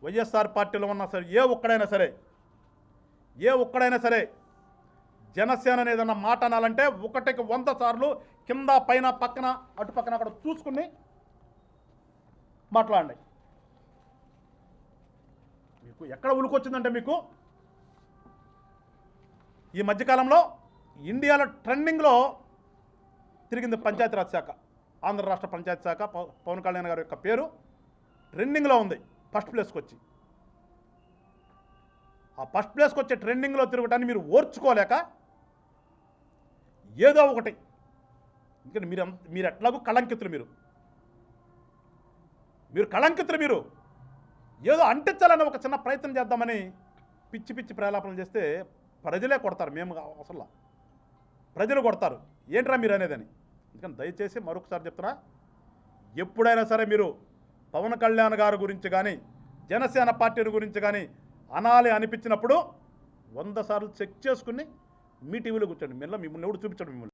వైఎస్ఆర్ పార్టీలో ఉన్న సరే ఏ ఒక్కడైనా సరే జనసేన ఏదన్నా మాట అనాలంటే ఒకటికి 100 సార్లు కింద పైన పక్కన అటు పక్కన అక్కడ చూసుకుని మాట్లాడండి. మీకు ఎక్కడ ఉలుకొచ్చిందంటే మీకు ఈ మధ్యకాలంలో ఇండియాలో ట్రెండింగ్లో తిరిగింది పంచాయతీరాజ్ శాఖ. ఆంధ్ర రాష్ట్ర పంచాయతీ శాఖ పవన్ కళ్యాణ్ గారి యొక్క పేరు ట్రెండింగ్లో ఉంది. ఫస్ట్ ప్లేస్కి వచ్చి ఆ ఫస్ట్ ప్లేస్కి వచ్చే ట్రెండింగ్లో తిరగటాన్ని మీరు ఓర్చుకోలేక ఏదో ఒకటి ఎందుకంటే మీరు ఎట్లాగూ కళంకితులు, మీరు కళంకితులు, మీరు ఏదో అంటించాలని ఒక చిన్న ప్రయత్నం చేద్దామని పిచ్చి పిచ్చి ప్రలాపనలు చేస్తే ప్రజలే కొడతారు. మేము అసలు ప్రజలు కొడతారు ఏంట్రా మీరు అనేదని. అందుకని దయచేసి మరొకసారి చెప్తున్నా, ఎప్పుడైనా సరే మీరు పవన్ కళ్యాణ్ గారి గురించి కానీ జనసేన పార్టీ గురించి కానీ అనాలి అనిపించినప్పుడు 100 సార్లు చెక్ చేసుకుని మీ టీవీలో కూర్చోండి. మిమ్మల్ని ఎవడు చూపించండి మిమ్మల్ని.